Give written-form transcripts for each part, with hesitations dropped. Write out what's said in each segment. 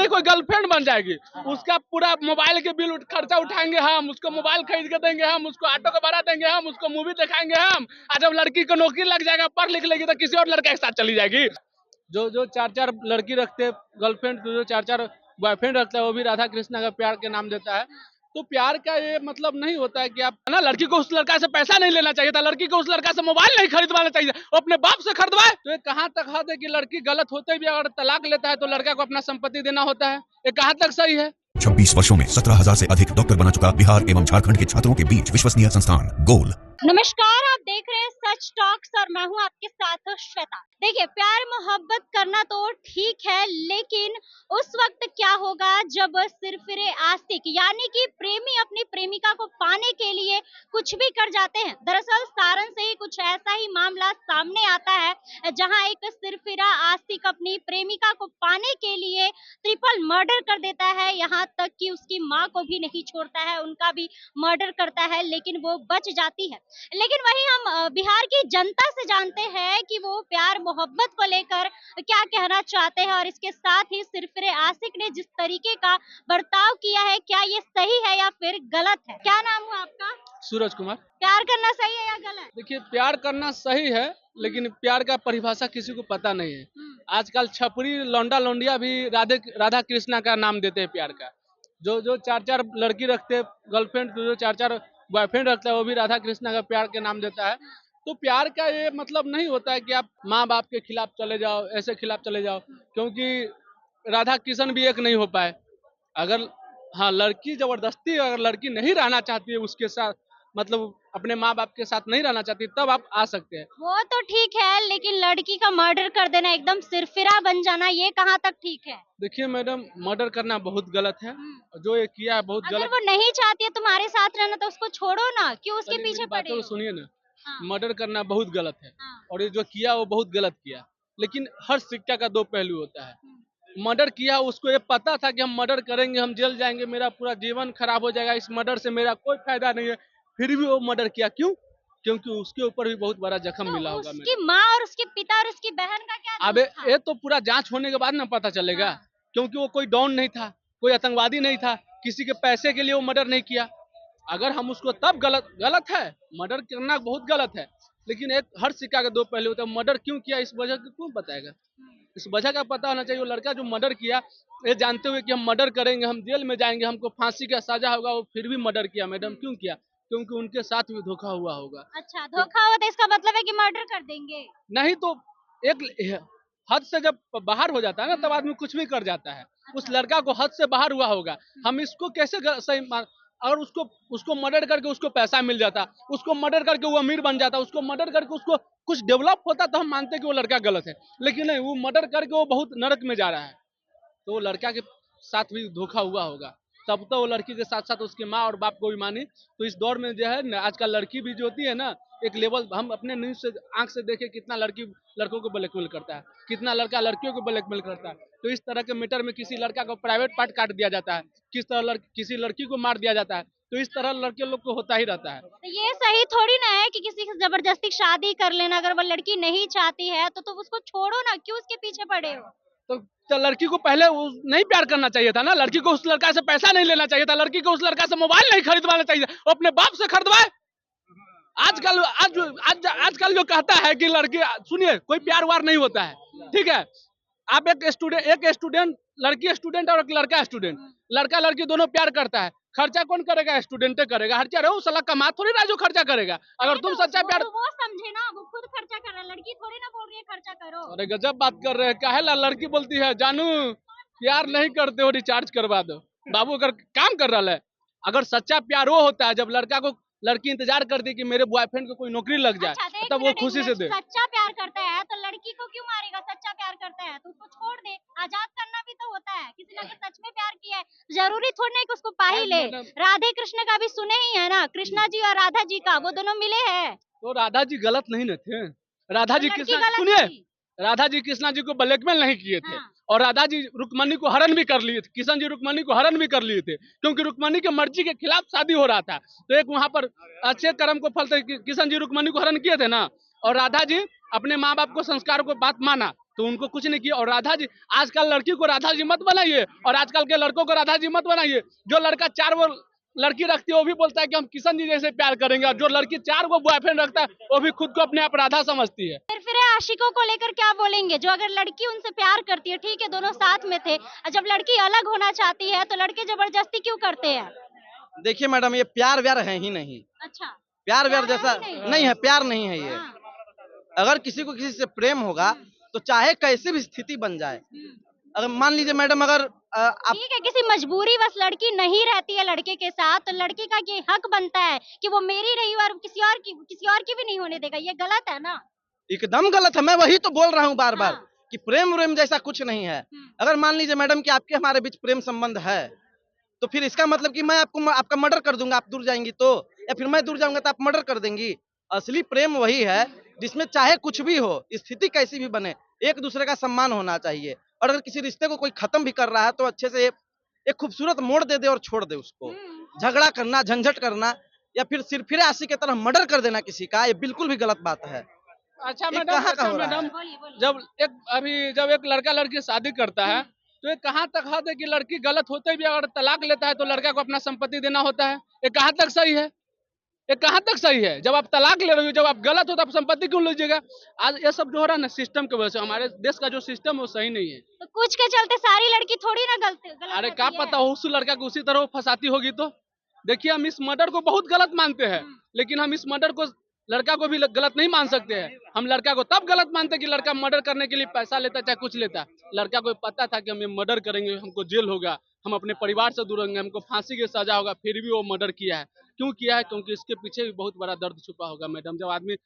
नहीं कोई गर्लफ्रेंड बन जाएगी, उसका पूरा मोबाइल के बिल खर्चा उठाएंगे हम, उसको मोबाइल खरीद के देंगे हम, उसको ऑटो का भाड़ा देंगे हम, उसको मूवी दिखाएंगे हम। और जब लड़की को नौकरी लग जाएगा, पढ़ लिख लेगी, तो किसी और लड़के के साथ चली जाएगी। जो जो 4-4 लड़की रखते गर्लफ्रेंड, जो 4-4 बॉयफ्रेंड रखता है, वो भी राधा कृष्णा का प्यार के नाम देता है। तो प्यार का ये मतलब नहीं होता है कि आप ना, लड़की को उस लड़का से पैसा नहीं लेना चाहिए था, लड़की को उस लड़का से मोबाइल नहीं खरीदवाना चाहिए, वो अपने बाप से खरीदवाए। तो ये कहाँ तक हद है कि लड़की गलत होते भी अगर तलाक लेता है तो लड़का को अपना संपत्ति देना होता है, ये कहाँ तक सही है? 26 वर्षों में 17,000 से अधिक डॉक्टर बना चुका बिहार एवं झारखंड के छात्रों के बीच विश्वसनीय संस्थान गोल। नमस्कार, आप देख रहे हैं सच टॉक्स और मैं हूं आपके साथ श्वेता। देखिए, प्यार मोहब्बत करना तो ठीक है, लेकिन उस वक्त क्या होगा जब सिरफिरे आशिक यानी कि प्रेमी अपनी प्रेमिका को पाने के लिए कुछ भी कर जाते हैं। दरअसल सारण से ही कुछ ऐसा ही मामला सामने आता है, जहां एक सिरफिरा आशिक अपनी प्रेमिका को पाने के लिए ट्रिपल मर्डर कर देता है, यहाँ तक कि उसकी माँ को भी नहीं छोड़ता है, उनका भी मर्डर करता है, लेकिन वो बच जाती है। लेकिन वहीं हम बिहार की जनता से जानते हैं कि वो प्यार मोहब्बत को लेकर क्या कहना चाहते हैं, और इसके साथ ही सिरफिरे आशिक ने जिस तरीके का बर्ताव किया है, क्या ये सही है या फिर गलत है? क्या नाम हुआ आपका? सूरज कुमार। प्यार करना सही है या गलत? देखिए, प्यार करना सही है, लेकिन प्यार का परिभाषा किसी को पता नहीं है। आजकल छपरी लौंडा लौंडिया भी राधा कृष्णा का नाम देते हैं प्यार का। जो जो 4-4 लड़की रखते गर्लफ्रेंड, जो 4-4 बॉयफ्रेंड रखता है, वो भी राधा कृष्णा का प्यार के नाम देता है। तो प्यार का ये मतलब नहीं होता है कि आप माँ बाप के खिलाफ चले जाओ, ऐसे खिलाफ चले जाओ, क्योंकि राधा कृष्ण भी एक नहीं हो पाए। अगर हाँ, लड़की जबरदस्ती अगर लड़की नहीं रहना चाहती है उसके साथ, मतलब अपने माँ बाप के साथ नहीं रहना चाहती, तब आप आ सकते हैं। वो तो ठीक है, लेकिन लड़की का मर्डर कर देना, एकदम सिरफिरा बन जाना, ये कहाँ तक ठीक है? देखिए मैडम, मर्डर करना बहुत गलत है, जो ये किया है बहुत अगर गलत। वो नहीं चाहती है तुम्हारे साथ रहना तो उसको छोड़ो ना, क्यों उसके चलिए, पीछे मेरी बात पड़े हो? तो सुनिए ना। हाँ। मर्डर करना बहुत गलत है, हाँ। और ये जो किया वो बहुत गलत किया। लेकिन हर सिक्का का 2 पहलू होता है। मर्डर किया, उसको ये पता था कि हम मर्डर करेंगे, हम जेल जाएंगे, मेरा पूरा जीवन खराब हो जाएगा, इस मर्डर से मेरा कोई फायदा नहीं है, फिर भी वो मर्डर किया। क्यों? क्योंकि उसके ऊपर भी बहुत बड़ा जख्म मिला होगा। उसकी माँ और उसके पिता और उसकी बहन का क्या अबे दोष था? ये तो पूरा जांच होने के बाद ना पता चलेगा। हाँ। क्योंकि वो कोई डॉन नहीं था, कोई आतंकवादी नहीं था, किसी के पैसे के लिए वो मर्डर नहीं किया। अगर हम उसको तब गलत है, मर्डर करना बहुत गलत है, लेकिन एक हर सिक्का के 2 पहलू होते हैं। मर्डर क्यों किया, इस वजह को कौन बताएगा? इस वजह का पता होना चाहिए। वो लड़का जो मर्डर किया, ये जानते हुए कि हम मर्डर करेंगे, हम जेल में जाएंगे, हमको फांसी का सजा होगा, वो फिर भी मर्डर किया। मैडम, क्यों किया? क्योंकि उनके साथ भी धोखा हुआ होगा। अच्छा, धोखा हुआ तो इसका मतलब है कि मर्डर कर देंगे? नहीं तो एक हद से जब बाहर हो जाता है ना, तब आदमी कुछ भी कर जाता है। उस लड़का को हद से बाहर हुआ होगा, हम इसको कैसे सही मान। अगर उसको मर्डर करके उसको पैसा मिल जाता, उसको मर्डर करके वो अमीर बन जाता, उसको मर्डर करके उसको कुछ डेवलप होता, तो हम मानते कि वो लड़का गलत है। लेकिन नहीं, वो मर्डर करके वो बहुत नरक में जा रहा है, तो वो लड़का के साथ भी धोखा हुआ होगा। तब तो वो लड़की के साथ साथ उसकी माँ और बाप को भी मानी। तो इस दौर में जो है ना, आजकल लड़की भी जो होती है ना, एक लेवल हम अपने न्यूज से आंख से देखे कितना लड़की लड़कों को ब्लैकमेल करता है, कितना लड़का लड़कियों को ब्लैकमेल करता है। तो इस तरह के मैटर में किसी लड़का को प्राइवेट पार्ट काट दिया जाता है, किसी लड़की को मार दिया जाता है। तो इस तरह लड़के लोग को होता ही रहता है। तो ये सही थोड़ी ना है कि किसी से जबरदस्ती शादी कर लेना। अगर वो लड़की नहीं चाहती है तो उसको छोड़ो ना, क्यों उसके पीछे पड़े हो? तो लड़की को पहले नहीं प्यार करना चाहिए था ना, लड़की को उस लड़का से पैसा नहीं लेना चाहिए था, लड़की को उस लड़का से मोबाइल नहीं खरीदवाना चाहिए, वो अपने बाप से खरीदवाए। आजकल जो कहता है कि लड़की, सुनिए, कोई प्यार वार नहीं होता है, ठीक है? आप एक स्टूडेंट, लड़की स्टूडेंट और एक लड़का स्टूडेंट, लड़का लड़की दोनों प्यार करता है, खर्चा कौन करेगा? स्टूडेंटे करेगा। खर्चा रहो साला कमा थोड़ी ना जो खर्चा करेगा। अगर तुम सच्चा प्यार, वो समझे ना, वो खुद खर्चा कर रहा है, लड़की थोड़ी ना बोल रही है खर्चा करो। अरे गजब बात कर रहे हैं। काहे ला लड़की बोलती है, जानू प्यार नहीं करते हो, रिचार्ज करवा दो। बाबू अगर काम कर रहा है, अगर सच्चा प्यार वो होता है जब लड़का को लड़की इंतजार कर दी कि मेरे बॉयफ्रेंड को कोई नौकरी लग जाए, अच्छा, तब वो खुशी से दे। सच्चा प्यार करता है तो लड़की को क्यों मारेगा? सच्चा प्यार करता है तो उसको छोड़ दे, आजाद करना भी तो होता है। किसी ने अगर सच में प्यार किया है, जरूरी थोड़ी नहीं कि उसको पा ही ले। राधे कृष्ण का भी सुने ही है ना, कृष्णा जी और राधा जी का, वो दोनों मिले हैं। तो राधा जी गलत नहीं न थे? राधा जी लड़की कृष्णा, गलत सुनिए, थी। राधा जी कृष्णा जी को ब्लैकमेल नहीं किए थे, हाँ। और राधा जी रुक्मणी को हरण भी कर लिए थे, किशन जी रुक्मणी को हरण भी कर लिए थे, क्योंकि रुक्मणी के मर्जी के खिलाफ शादी हो रहा था। तो एक वहां पर अच्छे कर्म को फल, किशन जी रुक्मणी को हरण किए थे ना, और राधा जी अपने माँ बाप को संस्कार को बात माना, तो उनको कुछ नहीं किया। और राधा जी, आजकल लड़की को राधा जी मत बनाइए और आजकल के लड़कों को राधा जी मत बनाइए। जो लड़का 4 वो लड़की रखती है वो भी बोलता है कि हम किशन जी जैसे प्यार करेंगे, और जो लड़की 4 वो बॉयफ्रेंड रखता है वो भी खुद को अपने आप राधा समझती है। फिर आशिकों को लेकर क्या बोलेंगे? जो अगर लड़की उनसे प्यार करती है, ठीक है दोनों साथ में थे, और जब लड़की अलग होना चाहती है तो लड़के जबरदस्ती क्यों करते हैं? देखिए मैडम, ये प्यार व्यार है ही नहीं। अच्छा, प्यार व्यार प्यार जैसा है ही नहीं। नहीं है, प्यार नहीं है ये। हाँ। अगर किसी को किसी से प्रेम होगा तो चाहे कैसी भी स्थिति बन जाए, अगर मान लीजिए मैडम, अगर आप ठीक है, किसी मजबूरी बस लड़की नहीं रहती है लड़के के साथ, तो लड़के का ये हक बनता है कि वो मेरी रही और किसी और की भी नहीं होने देगा। ये गलत है ना? एकदम गलत है, मैं वही तो बोल रहा हूँ बार बार हाँ। कि प्रेम व्रेम जैसा कुछ नहीं है। अगर मान लीजिए मैडम कि आपके हमारे बीच प्रेम संबंध है, तो फिर इसका मतलब कि मैं आपका मर्डर कर दूंगा, आप दूर जाएंगी तो, या फिर मैं दूर जाऊंगा तो आप मर्डर कर देंगी। असली प्रेम वही है जिसमें चाहे कुछ भी हो, स्थिति कैसी भी बने, एक दूसरे का सम्मान होना चाहिए। और अगर किसी रिश्ते को कोई खत्म भी कर रहा है तो अच्छे से एक खूबसूरत मोड़ दे दे और छोड़ दे उसको। झगड़ा करना, झंझट करना, या फिर सिरफिरे आशिक की तरह मर्डर कर देना किसी का, ये बिल्कुल भी गलत बात है। अच्छा ये मैडम, कहाँ का अच्छा हो रहा है? मैडम, बोलिए, बोलिए। जब एक लड़का लड़की शादी करता है तो ये कहाँ तक हद है कि लड़की गलत होते भी अगर तलाक लेता है तो लड़का को अपना संपत्ति देना होता है? ये कहाँ तक सही है? ये कहाँ तक सही है? जब आप तलाक ले रहे हो, जब आप गलत हो तो आप संपत्ति क्यों लीजिएगा? आज ये सब जो हो रहा है ना सिस्टम की वजह से, हमारे देश का जो सिस्टम है वो सही नहीं है। तो कुछ के चलते सारी लड़की थोड़ी ना गलत अरे होती क्या है। पता हो उस लड़का को उसी तरह वो फंसाती होगी। तो देखिए, हम इस मर्डर को बहुत गलत मानते हैं, लेकिन हम इस मर्डर को लड़का को भी गलत नहीं मान सकते हैं। हम लड़का को तब गलत मानते हैं कि लड़का मर्डर करने के लिए पैसा लेता है चाहे कुछ लेता है। लड़का को पता था कि हम ये मर्डर करेंगे, हमको जेल होगा, हम अपने परिवार से दूर होंगे, हमको फांसी की सजा होगा, फिर भी वो मर्डर किया है। क्यों किया है? क्योंकि इसके पीछे भी बहुत बड़ा दर्द छुपा होगा मैडम। जब आदमी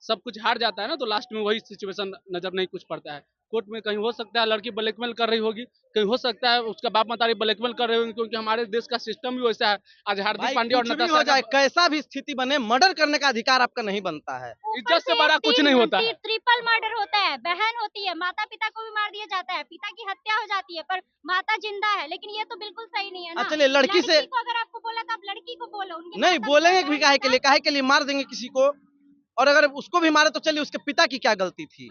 सब कुछ हार जाता है ना तो लास्ट में वही सिचुएशन नजर नहीं कुछ पड़ता है। कोर्ट में कहीं हो सकता है लड़की ब्लैकमेल कर रही होगी, कहीं हो सकता है उसका बाप मतारी ब्लैकमेल कर रहे होंगे, क्योंकि हमारे देश का सिस्टम भी वैसा है। आज हार्दिक भाई पांड्या और कुछ भी नताशा हो जाए, का कैसा भी स्थिति बने, मर्डर करने का अधिकार आपका नहीं बनता है। इज्जत से बड़ा कुछ नहीं होता है। ट्रिपल मर्डर होता है, बहन होती है, माता पिता को भी मार दिया जाता है, पिता की हत्या हो जाती है, पर माता जिंदा है। लेकिन ये तो बिल्कुल सही नहीं है ना। चलिए, लड़की से को अगर आपको बोला तो आप लड़की को बोलो, उनकी नहीं माता बोलेंगे पिता भी, है, काहे के लिए मार देंगे किसी को। और अगर उसको भी मारे तो चलिए, उसके पिता की क्या गलती थी,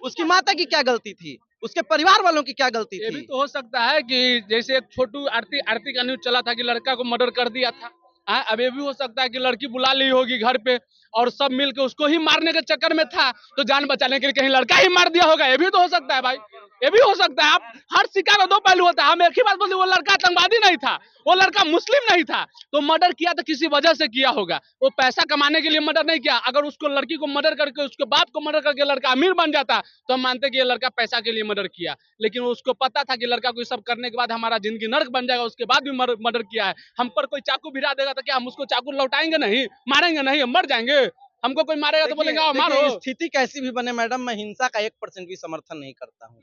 उसकी माता की क्या गलती थी, उसके परिवार वालों की क्या गलती ये भी थी। तो हो सकता है कि जैसे एक छोटू आरती का न्यूज चला था कि लड़का को मर्डर कर दिया था। हाँ, अब ये भी हो सकता है कि लड़की बुला ली होगी घर पे और सब मिलके उसको ही मारने के चक्कर में था, तो जान बचाने के लिए कहीं लड़का ही मार दिया होगा। ये भी तो हो सकता है भाई, ये भी हो सकता है। आप हर शिकार का दो पहलू होता है। हम एक ही बात बोलते, वो लड़का आतंकवादी नहीं था, वो लड़का मुस्लिम नहीं था, तो मर्डर किया तो किसी वजह से किया होगा। वो पैसा कमाने के लिए मर्डर नहीं किया। अगर उसको लड़की को मर्डर करके उसके बाप को मर्डर करके लड़का अमीर बन जाता तो हम मानते कि ये लड़का पैसा के लिए मर्डर किया। लेकिन उसको पता था कि लड़का को ये सब करने के बाद हमारा जिंदगी नर्क बन जाएगा, उसके बाद भी मर्डर किया है। हम पर कोई चाकू भिड़ा देगा तो क्या हम उसको चाकू लौटाएंगे नहीं? मारेंगे नहीं? हम मर जाएंगे? हमको कोई मारेगा तो बोलेंगे आओ मारो। स्थिति कैसी भी बने मैडम, मैं हिंसा का 1% भी समर्थन नहीं करता हूँ।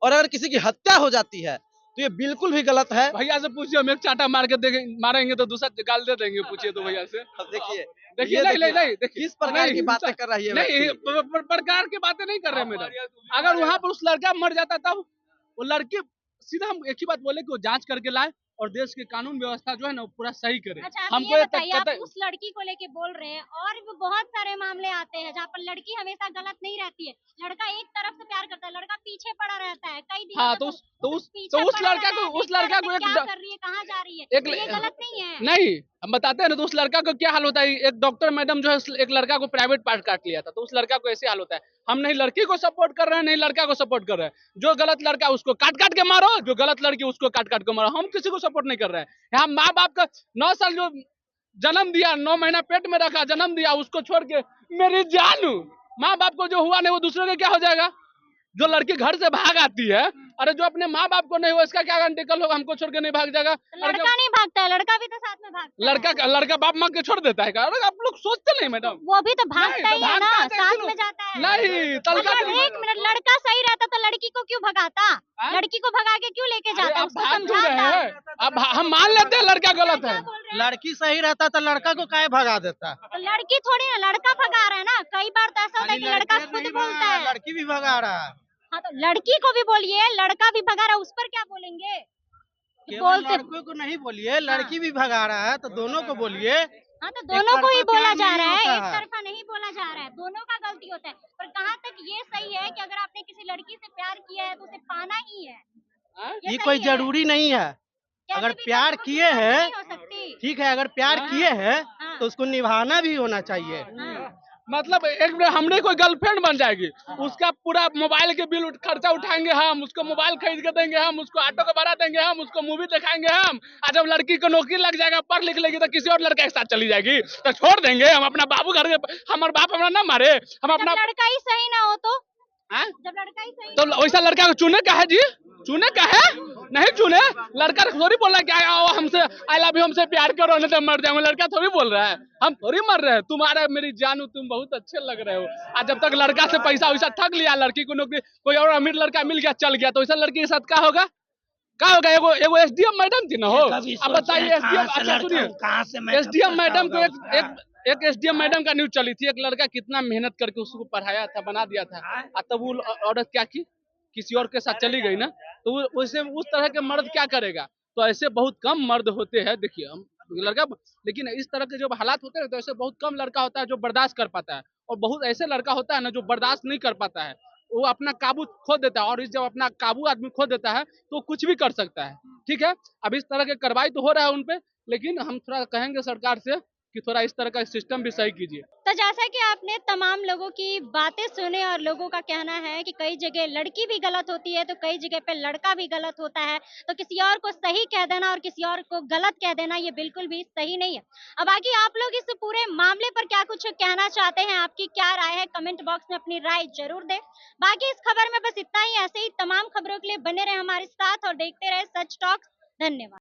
और अगर किसी की हत्या हो जाती है तो ये बिल्कुल भी गलत है। भैया से पूछिए, हम एक चाटा मार के मारेंगे तो दूसरा गाल दे देंगे। पूछिए तो भैया से। देखिए देखिए नहीं, किस प्रकार की बातें कर रही है नहीं, प्रकार की बातें नहीं कर रहे मैडम। अगर वहाँ पर उस लड़का मर जाता तब वो लड़की, सीधा हम एक ही बात बोले कि वो जांच करके लाए और देश की कानून व्यवस्था जो है ना वो पूरा सही करे। अच्छा, हमको ये बताइए, आप उस लड़की को लेके बोल रहे हैं और भी बहुत सारे मामले आते हैं जहाँ पर लड़की हमेशा गलत नहीं रहती है। लड़का एक तरफ से प्यार करता है, लड़का पीछे पड़ा रहता है कई दिनों हाँ, तक उस लड़का को क्या कर रही है, कहाँ जा रही है, ये गलत नहीं है। नहीं, हम बताते हैं ना, तो उस लड़का को क्या हाल होता है। एक डॉक्टर मैडम जो है एक लड़का को प्राइवेट पार्ट काट लिया था, तो उस लड़का को ऐसे हाल होता है। हम नहीं लड़की को सपोर्ट कर रहे हैं, नहीं लड़का को सपोर्ट कर रहे हैं। जो गलत लड़का उसको काट काट के मारो, जो गलत लड़की उसको काट काट के मारो। हम किसी को सपोर्ट नहीं कर रहे हैं। यहाँ माँ बाप का 9 साल जो जन्म दिया, 9 महीना पेट में रखा, जन्म दिया, उसको छोड़ के मेरी जानू माँ बाप को जो हुआ नहीं वो दूसरे के क्या हो जाएगा? जो लड़की घर से भाग आती है, अरे जो अपने माँ बाप को नहीं हुआ इसका क्या गारंटी कल होगा हमको छोड़ के नहीं भाग जाएगा? लड़का नहीं भागता है, लड़का भी तो साथ में भागता है। लड़का बाप माँ के छोड़ देता है क्या? अरे आप लोग सोचते नहीं मैडम। वो भी तो भागता ही है ना, साथ में जाता है। नहीं, एक मिनट, लड़का सही रहता तो लड़की को क्यों भगाता? लड़की को भगा के क्यों लेके जाता? आप उसको भाग क्यों रहे समझाता। हैं? अब हम मान लेते हैं लड़का गलत है। लड़की सही रहता तो लड़का को काहे भगा देता। तो लड़की थोड़ी ना, लड़का भगा रहा है ना। कई बार तो ऐसा होता है कि लड़का खुद बोलता है। लड़की भी भगा रहा है। हाँ, तो लड़की को भी बोलिए, लड़का भी भगा रहा है, उस पर क्या बोलेंगे? केवल लड़कों को नहीं बोलिए, लड़की भी भगा रहा है तो दोनों को बोलिए। हाँ तो दोनों को ही तरफा बोला प्यार जा नहीं रहा है, होता एक है। तरफा नहीं बोला जा रहा है, दोनों का गलती होता है। पर कहाँ तक ये सही है कि अगर आपने किसी लड़की से प्यार किया है तो उसे पाना ही है? हाँ? ये ये सही कोई है? जरूरी नहीं है। कैसे अगर भी प्यार कर, किए उसकी हैं, नहीं हो सकती। ठीक है, अगर प्यार हाँ। किए हैं हाँ। तो उसको निभाना भी होना चाहिए। हाँ। मतलब एक बार हमने कोई गर्लफ्रेंड बन जाएगी, उसका पूरा मोबाइल के बिल खर्चा उठाएंगे हम, उसको मोबाइल खरीद के देंगे हम, उसको ऑटो का भाड़ा देंगे हम, उसको मूवी दिखाएंगे हम। और जब लड़की को नौकरी लग जाएगा, पढ़ लिख लेगी, तो किसी और लड़के के साथ चली जाएगी, तो छोड़ देंगे हम अपना बाबू घर के। हमारे बाप हमारा ना मारे, हम जब अपना लड़का ही सही ना हो तो? हाँ? जब लड़का ही सही तो ना हो वैसा लड़का को चुने का है जी? चुने का है? नहीं चुने। लड़का थोड़ी बोल रहा है कि आओ हमसे आई लव यू, हमसे प्यार करो नहीं तो मर जाऊंगा। लड़का थोड़ी बोल रहा है, हम थोड़ी मर रहे हैं। तुम्हारा मेरी जानू, तुम बहुत अच्छे लग रहे हो। आज जब तक लड़का से पैसा वैसा ठग लिया, लड़की को नौकरी, कोई और अमीर लड़का मिल गया, चल गया, तो वैसा लड़की के साथ क्या होगा? क्या होगा? एगो एगो एसडीएम मैडम थी ना हो। अब बताइए एसडीएम, अच्छा सुनिए, एसडीएम मैडम को एक एसडीएम मैडम का न्यूज चली थी, एक लड़का कितना मेहनत करके उसको पढ़ाया था, बना दिया था, तब वो औरत क्या की, किसी और के साथ चली गई ना, तो वैसे उस तरह के मर्द क्या करेगा? तो ऐसे बहुत कम मर्द होते हैं, देखिए हम लड़का, लेकिन इस तरह के जब हालात होते हैं तो ऐसे बहुत कम लड़का होता है जो बर्दाश्त कर पाता है, और बहुत ऐसे लड़का होता है ना जो बर्दाश्त नहीं कर पाता है, वो अपना काबू खो देता है, और इस जब अपना काबू आदमी खो देता है तो कुछ भी कर सकता है। ठीक है, अब इस तरह के कार्रवाई तो हो रहा है उनपे, लेकिन हम थोड़ा कहेंगे सरकार से कि थोड़ा इस तरह का सिस्टम भी सही कीजिए। तो जैसा कि आपने तमाम लोगों की बातें सुने और लोगों का कहना है कि कई जगह लड़की भी गलत होती है तो कई जगह पे लड़का भी गलत होता है, तो किसी और को सही कह देना और किसी और को गलत कह देना ये बिल्कुल भी सही नहीं है। अब बाकी आप लोग इस पूरे मामले पर क्या कुछ कहना चाहते हैं, आपकी क्या राय है, कमेंट बॉक्स में अपनी राय जरूर दें। बाकी इस खबर में बस इतना ही। ऐसे ही तमाम खबरों के लिए बने रहे हमारे साथ और देखते रहे सच टॉक्स। धन्यवाद।